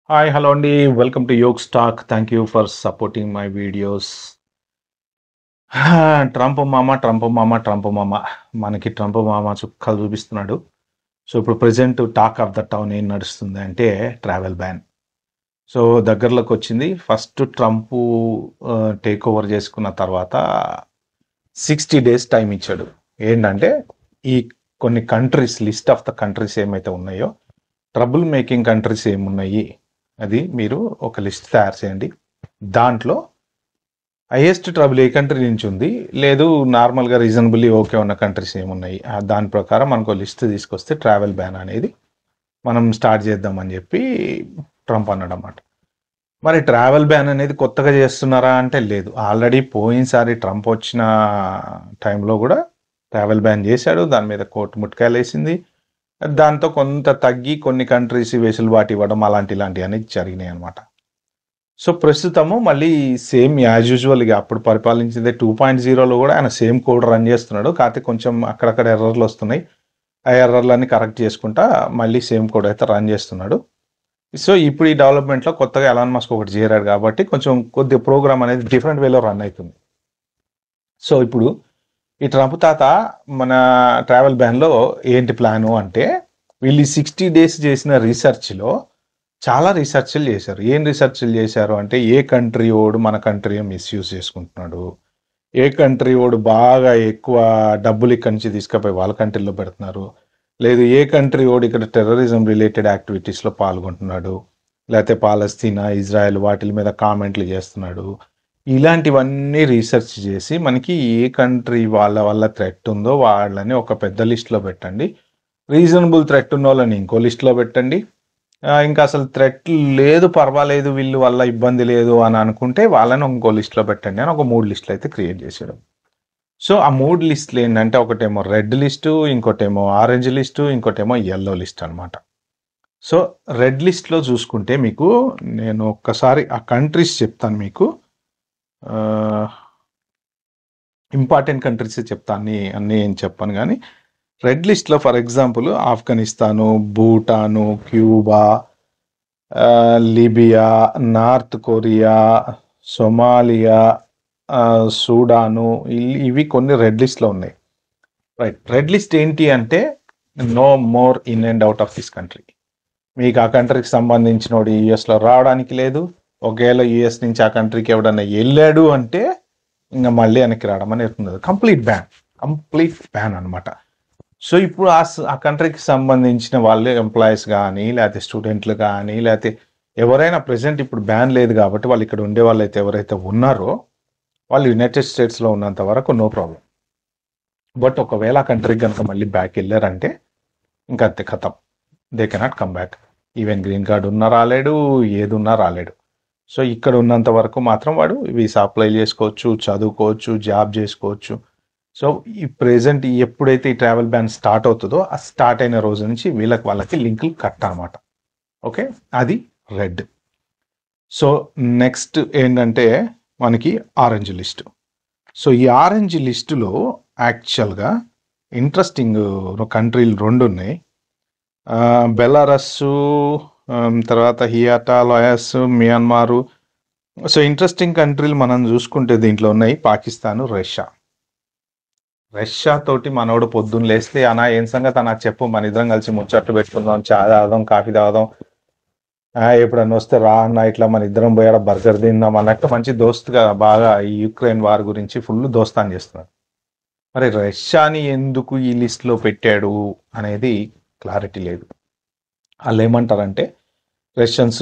Hi hello అండి. Welcome to యోగ్ స్టాక్. Thank you for supporting my videos. Trump మామ ట్రంప్ మామ ట్రంప్ మామ మనకి ట్రంప్ మామ చుక్కలు చూపిస్తున్నాడు. సో ఇప్పుడు present talk of the town ఏం నడుస్తుంది అంటే ట్రావెల్ బ్యాన్. సో దగ్గరలోకి వచ్చింది. ఫస్ట్ ట్రంప్ టేక్ ఓవర్ చేసుకున్న తర్వాత 60 days టైం ఇచ్చాడు. ఏంటంటే ఈ కొన్ని countries list of the countries ఏమైతే ఉన్నాయో ట్రబుల్ మేకింగ్ కంట్రీస్ ఏమున్నాయి అది మీరు ఒక లిస్ట్ తయారు చేయండి. దాంట్లో హైయెస్ట్ ట్రబుల్ ఏ కంట్రీ నుంచి ఉంది, లేదు నార్మల్గా రీజనబుల్లీ ఓకే ఉన్న కంట్రీస్ ఏమున్నాయి, దాని ప్రకారం మనకు లిస్ట్ తీసుకొస్తే ట్రావెల్ బ్యాన్ అనేది మనం స్టార్ట్ చేద్దామని చెప్పి ట్రంప్ అన్నాడు అన్నమాట. మరి ట్రావెల్ బ్యాన్ అనేది కొత్తగా చేస్తున్నారా అంటే లేదు. ఆల్రెడీ పోయినసారి ట్రంప్ వచ్చిన టైంలో కూడా ట్రావెల్ బ్యాన్ చేశాడు. దాని మీద కోర్టు ముట్కాయలు వేసింది. దాంతో కొంత తగ్గి కొన్ని కంట్రీస్ వెసులుబాటు ఇవ్వడం ఇలాంటివన్నీ జరిగినాయి అనమాట. సో ప్రస్తుతము మళ్ళీ సేమ్ యాజ్ యూజువల్గా అప్పుడు పరిపాలించిందే 2.0లో కూడా ఆయన సేమ్ కోడ్ రన్ చేస్తున్నాడు. కాకపోతే కొంచెం అక్కడక్కడ ఎర్రర్లు వస్తున్నాయి. ఆ ఎర్రర్లన్నీ కరెక్ట్ చేసుకుంటా మళ్ళీ సేమ్ కోడ్ అయితే రన్ చేస్తున్నాడు. సో ఇప్పుడు ఈ డెవలప్మెంట్లో కొత్తగా ఎలాన్ మస్క్ ఒకటి చేరాడు కాబట్టి కొంచెం కొద్ది ప్రోగ్రామ్ అనేది డిఫరెంట్ వేలో రన్ అవుతుంది. సో ఇప్పుడు ఈ ట్రంప్ తాత మన ట్రావెల్ బ్యాన్లో ఏంటి ప్లాను అంటే వీళ్ళు 60 days చేసిన రీసెర్చ్లో చాలా రీసెర్చ్లు చేశారు. ఏం రీసెర్చ్లు చేశారు అంటే ఏ కంట్రీ ఓడు మన కంట్రీ మిస్యూజ్ చేసుకుంటున్నాడు, ఏ కంట్రీ ఓడు బాగా ఎక్కువ డబ్బులు ఇక్కడి నుంచి తీసుకుపోయి వాళ్ళ కంట్రీలో పెడుతున్నారు, లేదు ఏ కంట్రీ ఓడు ఇక్కడ టెర్రరిజం రిలేటెడ్ యాక్టివిటీస్లో పాల్గొంటున్నాడు, లేకపోతే పాలస్తీనా ఇజ్రాయెల్ వాటి మీద కామెంట్లు చేస్తున్నాడు. ఇలాంటివన్నీ రీసెర్చ్ చేసి మనకి ఏ కంట్రీ వాళ్ళ వల్ల థ్రెట్ ఉందో వాళ్ళని ఒక పెద్ద లిస్ట్లో పెట్టండి, రీజనబుల్ థ్రెట్ ఉన్న వాళ్ళని ఇంకో లిస్ట్లో పెట్టండి, ఇంకా అసలు థ్రెట్ లేదు పర్వాలేదు వీళ్ళు వల్ల ఇబ్బంది లేదు అని అనుకుంటే వాళ్ళని ఇంకో లిస్ట్లో పెట్టండి అని ఒక 3 లిస్టులు అయితే క్రియేట్ చేశాడు. సో ఆ 3 లిస్టులు ఏంటంటే ఒకటేమో రెడ్ లిస్టు, ఇంకోటేమో ఆరెంజ్ లిస్టు, ఇంకోటేమో ఎల్లో లిస్ట్ అనమాట. సో రెడ్ లిస్ట్లో చూసుకుంటే మీకు నేను ఒక్కసారి ఆ కంట్రీస్ చెప్తాను. మీకు ఇంపార్టెంట్ కంట్రీస్ చెప్తాను, అన్నీ ఏం చెప్పాను. కానీ రెడ్ లిస్ట్లో for example Afghanistan, Bhutan, Cuba, Libya, north Korea, Somalia, సూడాను, ఇవి కొన్ని రెడ్ లిస్ట్లో ఉన్నాయి. రైట్. రెడ్ లిస్ట్ ఏంటి అంటే no more in and out of this country. మీకు ఆ కంట్రీకి సంబంధించిన యుఎస్లో రావడానికి లేదు. ఒకవేళ యుఎస్ నుంచి ఆ కంట్రీకి ఎవడన్నా వెళ్ళాడు అంటే ఇంకా మళ్ళీ వెనక్కి రావడం అనేది ఉంటుంది. కంప్లీట్ బ్యాన్ అనమాట. సో ఇప్పుడు ఆ కంట్రీకి సంబంధించిన వాళ్ళు ఎంప్లాయీస్ కానీ లేకపోతే స్టూడెంట్లు కానీ లేకపోతే ఎవరైనా ప్రెసెంట్ ఇప్పుడు బ్యాన్ లేదు కాబట్టి వాళ్ళు ఇక్కడ ఉండే వాళ్ళు అయితే ఎవరైతే ఉన్నారో వాళ్ళు యునైటెడ్ స్టేట్స్లో ఉన్నంత వరకు నో ప్రాబ్లం. బట్ ఒకవేళ ఆ కంట్రీకి కనుక మళ్ళీ బ్యాక్ వెళ్ళారంటే ఇంకా అంతే ఖతం, they cannot come back. Even green card ఉన్నా రాలేడు, ఏది ఉన్నా రాలేడు. సో ఇక్కడ ఉన్నంత వరకు మాత్రం వాడు వీసా అప్లై చేసుకోవచ్చు, చదువుకోవచ్చు, జాబ్ చేసుకోవచ్చు. సో ఈ ప్రెజెంట్ ఎప్పుడైతే ఈ ట్రావెల్ బ్యాన్ స్టార్ట్ అవుతుందో ఆ స్టార్ట్ అయిన రోజు నుంచి వాళ్ళకి లింకులు కట్ అనమాట. ఓకే, అది రెడ్. సో నెక్స్ట్ ఏంటంటే మనకి ఆరెంజ్ లిస్ట్. సో ఈ ఆరెంజ్ లిస్టులో యాక్చువల్గా ఇంట్రెస్టింగ్ కంట్రీలు 2 ఉన్నాయి. బెలారస్సు, తర్వాత హియాటా, లాయస్, మియాన్మారు. సో ఇంట్రెస్టింగ్ కంట్రీలు మనం చూసుకుంటే దీంట్లో ఉన్నాయి పాకిస్తాను, రష్యా తోటి మనోడు పొద్దున్న లేస్తే అన్నా ఏం సంగతి అన్నా చెప్పు, మన ఇద్దరం కలిసి ముచ్చట్లు పెట్టుకుందాం, చాయ్ తాగుదాం, కాఫీ తాగుదాం, ఎప్పుడన్నా వస్తే రా అన్న ఇట్లా మన ఇద్దరం పోయాడ బర్గర్ తిందాం అన్నట్టు మంచి దోస్తుగా బాగా ఈ యుక్రెయిన్ వార్ గురించి ఫుల్ దోస్తాన్ చేస్తున్నారు. మరి రష్యాని ఎందుకు ఈ లిస్ట్లో పెట్టాడు అనేది క్లారిటీ లేదు. వాళ్ళు ఏమంటారంటే రష్యన్స్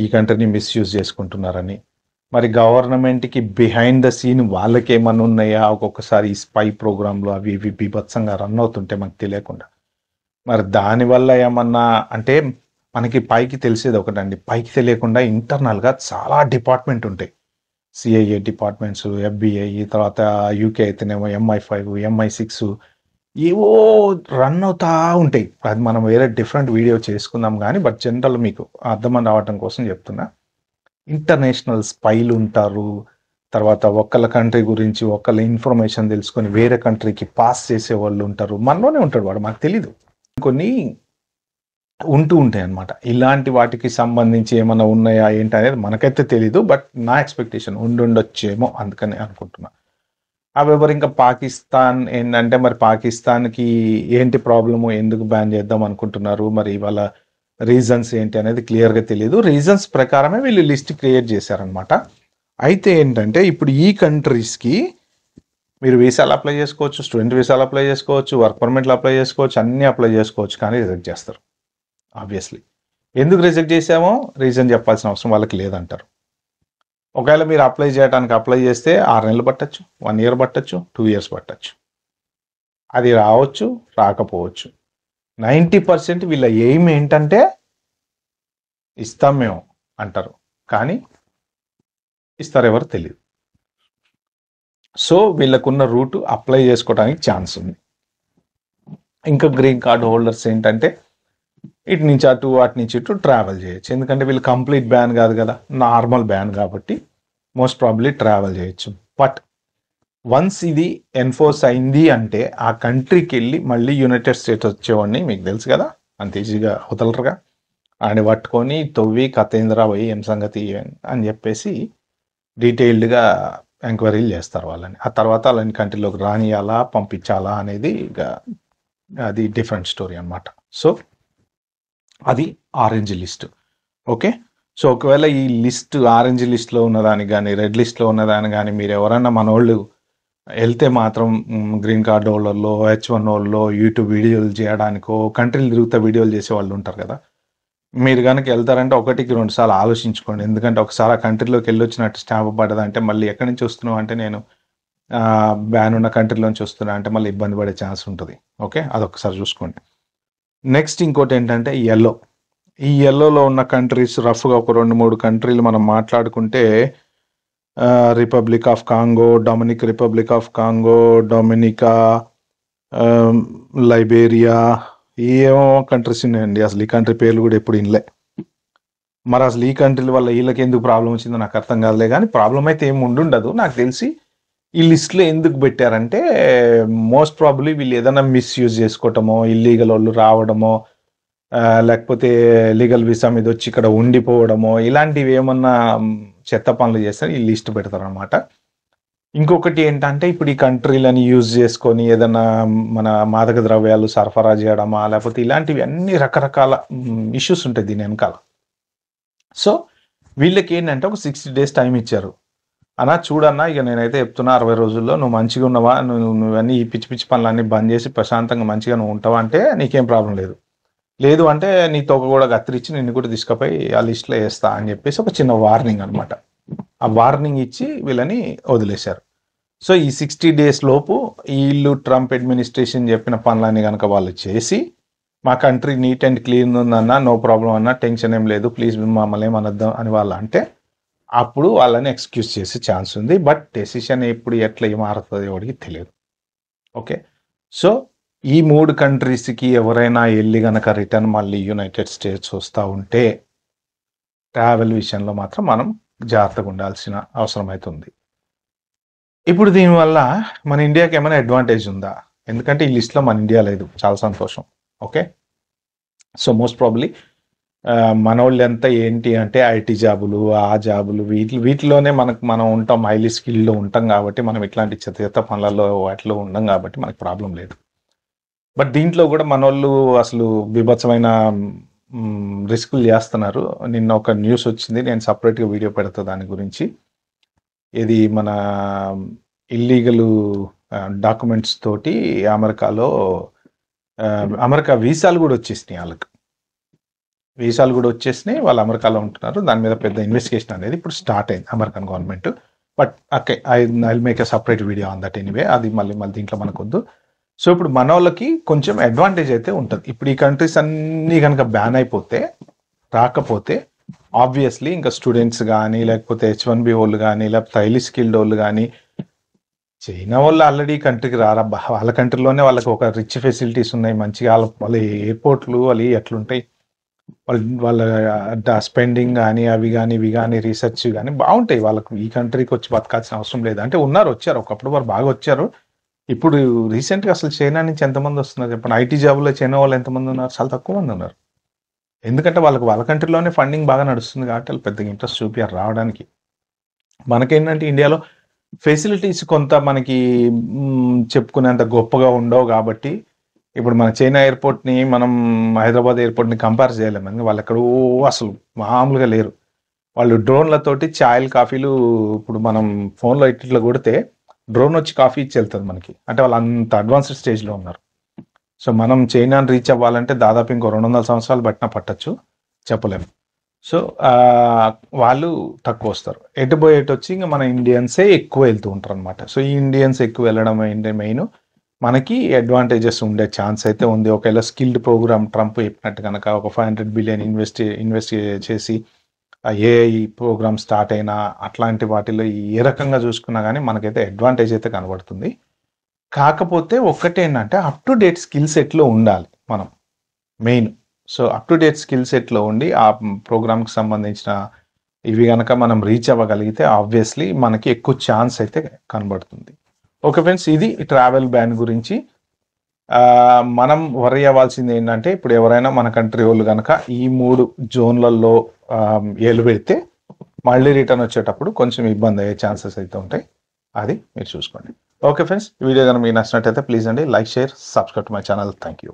ఈ కంట్రీని మిస్యూజ్ చేసుకుంటున్నారని. మరి గవర్నమెంట్కి బిహైండ్ ద సీన్ వాళ్ళకి ఏమన్నా ఉన్నాయా, ఒక్కొక్కసారి ఈ స్పై ప్రోగ్రాంలు అవి ఇవి బీభత్సంగా రన్ అవుతుంటే మనకు తెలియకుండా. మరి దానివల్ల ఏమన్నా అంటే మనకి పైకి తెలిసేది ఒకటండి, పైకి తెలియకుండా ఇంటర్నల్గా చాలా డిపార్ట్మెంట్ ఉంటాయి. సిఐఏ డిపార్ట్మెంట్స్, FBI, తర్వాత యూకే అయితేనేమో MI5, MI6 ఏవో రన్ అవుతా ఉంటాయి. అది మనం వేరే డిఫరెంట్ వీడియో చేసుకుందాం కానీ బట్ జనరల్ మీకు అర్థం అవటం కోసం చెప్తున్నా. ఇంటర్నేషనల్ స్పైలు ఉంటారు. తర్వాత ఒక్కళ్ళ కంట్రీ గురించి ఒక్కళ్ళ ఇన్ఫర్మేషన్ తెలుసుకొని వేరే కంట్రీకి పాస్ చేసే వాళ్ళు ఉంటారు. మనలోనే ఉంటాడు వాడు, మాకు తెలీదు. కొన్ని ఉంటూ ఉంటాయి అన్నమాట. ఇలాంటి వాటికి సంబంధించి ఏమన్నా ఉన్నాయా ఏంటి అనేది మనకైతే తెలీదు. బట్ నా ఎక్స్పెక్టేషన్ ఉండుండొచ్చేమో అందుకని అనుకుంటున్నా. హవెవర్ ఇంకా పాకిస్తాన్ ఏంటంటే మరి పాకిస్తాన్‌కి ఏంటి ప్రాబ్లము? ఎందుకు బ్యాన్ చేద్దాం అనుకుంటున్నారు? మరి వాళ్ళ రీజన్స్ ఏంటి అనేది క్లియర్‌గా తెలీదు. రీజన్స్ ప్రకారమే వీళ్ళు లిస్ట్ క్రియేట్ చేశారనమాట. అయితే ఏంటంటే ఇప్పుడు ఈ కంట్రీస్‌కి మీరు వీసాలు అప్లై చేసుకోవచ్చు, స్టూడెంట్ వీసాలు అప్లై చేసుకోవచ్చు, వర్క్ పర్మిట్లు అప్లై చేసుకోవచ్చు, అన్నీ అప్లై చేసుకోవచ్చు. కానీ రిజెక్ట్ చేస్తారు ఆబ్వియస్లీ. ఎందుకు రిజెక్ట్ చేసామో రీజన్ చెప్పాల్సిన అవసరం వాళ్ళకి లేదంటారు. ఒకవేళ మీరు అప్లై చేయడానికి అప్లై చేస్తే 6 నెలలు పట్టొచ్చు, 1 ఇయర్ పట్టొచ్చు, 2 ఇయర్స్ పట్టొచ్చు. అది రావచ్చు, రాకపోవచ్చు. 90% వీళ్ళ ఎయిమ్ ఏంటంటే ఇస్తాం మేము అంటారు. కానీ ఇస్తారు ఎవరు తెలియదు. సో వీళ్ళకున్న రూట్ అప్లై చేసుకోవడానికి ఛాన్స్ ఉంది. ఇంకా గ్రీన్ కార్డ్ హోల్డర్స్ ఏంటంటే ఇటు నుంచి అటు అటు నుంచి ఇటు ట్రావెల్ చేయొచ్చు. ఎందుకంటే వీళ్ళు కంప్లీట్ బ్యాన్ కాదు కదా, నార్మల్ బ్యాన్ కాబట్టి మోస్ట్ ప్రాబ్లీ ట్రావెల్ చేయొచ్చు. బట్ వన్స్ ఇది ఎన్ఫోర్స్ అయింది అంటే ఆ కంట్రీకి వెళ్ళి మళ్ళీ యునైటెడ్ స్టేట్స్ వచ్చేవాడిని మీకు తెలుసు కదా, అంత ఈజీగా వదలరుగా. ఆడిని పట్టుకొని తవ్వి కతేంద్ర పోయి ఏం సంగతి అని చెప్పేసి డీటెయిల్డ్గా ఎంక్వైరీలు చేస్తారు వాళ్ళని. ఆ తర్వాత వాళ్ళని కంట్రీలోకి రానియాలా పంపించాలా అనేది ఇక అది డిఫరెంట్ స్టోరీ అనమాట. సో అది ఆరెంజ్ లిస్ట్. ఓకే, సో ఒకవేళ ఈ లిస్ట్ ఆరెంజ్ లిస్ట్లో ఉన్నదానికి కానీ రెడ్ లిస్ట్లో ఉన్నదాని కానీ మీరు ఎవరన్నా మనోళ్ళు వెళ్తే మాత్రం గ్రీన్ కార్డ్ హోల్డర్లో H1 వాళ్ళలో యూట్యూబ్ వీడియోలు చేయడానికో కంట్రీలు తిరుగుతా వీడియోలు చేసే వాళ్ళు ఉంటారు కదా, మీరు కనుక వెళ్తారంటే 1-2 సార్లు ఆలోచించుకోండి. ఎందుకంటే ఒకసారి ఆ కంట్రీలోకి వెళ్ళొచ్చినట్టు స్టాంప్ పడ్డదంటే మళ్ళీ ఎక్కడి నుంచి వస్తున్నావు అంటే నేను బ్యాన్ ఉన్న కంట్రీలోంచి వస్తున్నా అంటే మళ్ళీ ఇబ్బంది పడే ఛాన్స్ ఉంటుంది. ఓకే, అదొకసారి చూసుకోండి. నెక్స్ట్ ఇంకోటి ఏంటంటే ఎల్లో. ఈ ఎల్లోలో ఉన్న కంట్రీస్ రఫ్గా ఒక 2-3 కంట్రీలు మనం మాట్లాడుకుంటే republic of Congo, Dominic republic of Congo, Dominica, Liberia, ఏమో కంట్రీస్ ఉన్నాయండి. అసలు ఈ కంట్రీ పేర్లు కూడా ఎప్పుడు ఇనలే. మరి అసలు ఈ కంట్రీల వల్ల వీళ్ళకి ఎందుకు ప్రాబ్లం వచ్చిందో నాకు అర్థం కాదులే. కానీ ప్రాబ్లం అయితే ఏమి ఉండుండదు నాకు తెలిసి. ఈ లిస్ట్లో ఎందుకు పెట్టారంటే మోస్ట్ ప్రాబబ్లీ వీళ్ళు ఏదైనా మిస్యూజ్ చేసుకోవటమో, ఇల్లీగల్ వాళ్ళు రావడమో, లేకపోతే లీగల్ వీసా మీద వచ్చి ఇక్కడ ఉండిపోవడమో, ఇలాంటివి ఏమన్నా చెత్త పనులు చేస్తే ఈ లిస్ట్ పెడతారనమాట. ఇంకొకటి ఏంటంటే ఇప్పుడు ఈ కంట్రీలని యూజ్ చేసుకొని ఏదైనా మన మాదక ద్రవ్యాలు సరఫరా చేయడమా, లేకపోతే ఇలాంటివి అన్ని రకరకాల ఇష్యూస్ ఉంటాయి దీని వెనకాల. సో వీళ్ళకి ఏంటంటే ఒక 60 days టైం ఇచ్చారు. అన్నా చూడన్నా, ఇక నేనైతే చెప్తున్నా 60 రోజుల్లో నువ్వు మంచిగా ఉన్నవా, నువ్వన్నీ ఈ పిచ్చి పిచ్చి పనులన్నీ బంద్ చేసి ప్రశాంతంగా మంచిగా నువ్వు ఉంటావా అంటే నీకేం ప్రాబ్లం లేదు. లేదు అంటే నీ తోక కూడా కత్తిరించి నిన్ను కూడా తీసుకుపోయి ఆ లిస్ట్లో వేస్తా అని చెప్పేసి ఒక చిన్న వార్నింగ్ అనమాట. ఆ వార్నింగ్ ఇచ్చి వీళ్ళని వదిలేశారు. సో ఈ 60 days లోపు వీళ్ళు ట్రంప్ అడ్మినిస్ట్రేషన్ చెప్పిన పనులన్నీ కనుక వాళ్ళు చేసి మా కంట్రీ నీట్ అండ్ క్లీన్ ఉందన్నా, నో ప్రాబ్లం అన్నా, టెన్షన్ ఏం లేదు, ప్లీజ్ మమ్మల్ని ఏమనొద్దాం అని వాళ్ళు అంటే అప్పుడు వాళ్ళని ఎక్స్క్యూజ్ చేసే ఛాన్స్ ఉంది. బట్ డెసిషన్ ఎప్పుడు ఎట్లా మారుతుంది ఎవరికి తెలియదు. ఓకే, సో ఈ 3 కంట్రీస్కి ఎవరైనా వెళ్ళి కనుక రిటర్న్ మళ్ళీ యునైటెడ్ స్టేట్స్ వస్తూ ఉంటే ట్రావెల్ విషయంలో మాత్రం మనం జాగ్రత్తగా ఉండాల్సిన అవసరం అయితే ఉంది. ఇప్పుడు దీనివల్ల మన ఇండియాకి ఏమైనా అడ్వాంటేజ్ ఉందా? ఎందుకంటే ఈ లిస్ట్లో మన ఇండియా లేదు, చాలా సంతోషం. ఓకే, సో మోస్ట్ ప్రాబ్లీ మన వాళ్ళు ఎంత ఏంటి అంటే ఐటీ జాబులు, ఆ జాబులు, వీటిలోనే మనం ఉంటాం, హైలీ స్కిల్డ్లో ఉంటాం కాబట్టి మనం ఇట్లాంటి చెత్త పనులలో వాటిలో ఉండం కాబట్టి మనకు ప్రాబ్లం లేదు. బట్ దీంట్లో కూడా మన వాళ్ళు అసలు బీభత్సమైన రిస్కులు చేస్తున్నారు. నిన్న ఒక న్యూస్ వచ్చింది, నేను సపరేట్గా వీడియో పెడతా దాని గురించి. ఇది మన ఇల్లీగల్ డాక్యుమెంట్స్ తోటి అమెరికా వీసాలు కూడా వచ్చేసినాయి. వాళ్ళకి వీసాలు కూడా వచ్చేసినాయి, వాళ్ళు అమెరికాలో ఉంటున్నారు. దాని మీద పెద్ద ఇన్వెస్టిగేషన్ అనేది ఇప్పుడు స్టార్ట్ అయింది American government. But okay, I make a separate video on that anyway. అది మళ్ళీ దీంట్లో మనకొద్దు. సో ఇప్పుడు మన వాళ్ళకి కొంచెం అడ్వాంటేజ్ అయితే ఉంటుంది. ఇప్పుడు ఈ కంట్రీస్ అన్నీ కనుక బ్యాన్ అయిపోతే, రాకపోతే ఆబ్వియస్లీ ఇంకా స్టూడెంట్స్ కానీ, లేకపోతే H1B వాళ్ళు కానీ, లేకపోతే హైలీ స్కిల్డ్ వాళ్ళు కానీ, చైనా వాళ్ళు ఆల్రెడీ కంట్రీకి రారబ్బా. వాళ్ళ కంట్రీలోనే వాళ్ళకి ఒక రిచ్ ఫెసిలిటీస్ ఉన్నాయి మంచిగా. వాళ్ళ ఎయిర్పోర్ట్లు వాళ్ళు ఎట్లుంటాయి, వాళ్ళ స్పెండింగ్ కానీ అవి కానీ ఇవి కానీ రీసెర్చ్ కానీ బాగుంటాయి. వాళ్ళకు ఈ కంట్రీకి వచ్చి బతకాల్సిన అవసరం లేదు. అంటే వచ్చారు ఒకప్పుడు వారు బాగా వచ్చారు. ఇప్పుడు రీసెంట్గా అసలు చైనా నుంచి ఎంతమంది వస్తున్నారు చెప్పండి? ఐటీ జాబుల్లో చైనా వాళ్ళు ఎంతమంది ఉన్నారు? చాలా తక్కువ మంది ఉన్నారు. ఎందుకంటే వాళ్ళ కంట్రీలోనే ఫండింగ్ బాగా నడుస్తుంది కాబట్టి వాళ్ళు పెద్దగా ఇంట్రెస్ట్ చూపియారు రావడానికి. మనకేంటంటే ఇండియాలో ఫెసిలిటీస్ కొంత మనకి చెప్పుకునేంత గొప్పగా ఉండవు కాబట్టి ఇప్పుడు మన చైనా ఎయిర్పోర్ట్ని మనం హైదరాబాద్ ఎయిర్పోర్ట్ని కంపేర్ చేయలేము. వాళ్ళు ఎక్కడో అసలు మామూలుగా లేరు. వాళ్ళు డ్రోన్లతోటి ఛాయలు కాఫీలు ఇప్పుడు మనం ఫోన్లో ఇట్లా కొడితే డ్రోన్ వచ్చి కాఫీ ఇచ్చి వెళ్తుంది మనకి. అంటే వాళ్ళు అంత అడ్వాన్స్డ్ స్టేజ్లో ఉన్నారు. సో మనం చైనాని రీచ్ అవ్వాలంటే దాదాపు ఇంకో 200 సంవత్సరాలు పట్టచ్చు, చెప్పలేము. సో వాళ్ళు తక్కువ వస్తారు. ఎటు వచ్చి ఇంకా మన ఇండియన్సే ఎక్కువ వెళ్తూ ఉంటారు అనమాట. సో ఈ ఇండియన్స్ ఎక్కువ వెళ్ళడం ఏంటి మెయిన్ మనకి అడ్వాంటేజెస్ ఉండే ఛాన్స్ అయితే ఉంది. ఒకవేళ స్కిల్డ్ ప్రోగ్రామ్ ట్రంప్ చెప్పినట్టు కనుక ఒక 500 బిలియన్ ఇన్వెస్ట్ చేసి ఏఐ ప్రోగ్రామ్ స్టార్ట్ అయినా అట్లాంటి వాటిలో ఏ రకంగా చూసుకున్నా కానీ మనకైతే అడ్వాంటేజ్ అయితే కనబడుతుంది. కాకపోతే ఒక్కటేంటంటే అప్ టు డేట్ స్కిల్ సెట్లో ఉండాలి మనం main. So up to date skill సెట్లో ఉండి ఆ ప్రోగ్రామ్కి సంబంధించిన ఇవి కనుక మనం రీచ్ అవ్వగలిగితే ఆబ్వియస్లీ మనకి ఎక్కువ ఛాన్స్ అయితే కనబడుతుంది. ఓకే ఫ్రెండ్స్, ఇది ట్రావెల్ బ్యాన్ గురించి. మనం వరీ అవ్వాల్సింది ఏంటంటే ఇప్పుడు ఎవరైనా మన కంట్రీ వాళ్ళు కనుక ఈ 3 జోన్లలో ఏలు పెడితే మళ్ళీ రిటర్న్ వచ్చేటప్పుడు కొంచెం ఇబ్బంది అయ్యే ఛాన్సెస్ అయితే ఉంటాయి. అది మీరు చూసుకోండి. ఓకే ఫ్రెండ్స్, ఈ వీడియో కనుక మీకు నచ్చినట్టయితే ప్లీజ్ అండి like, share, subscribe to my channel. Thank you.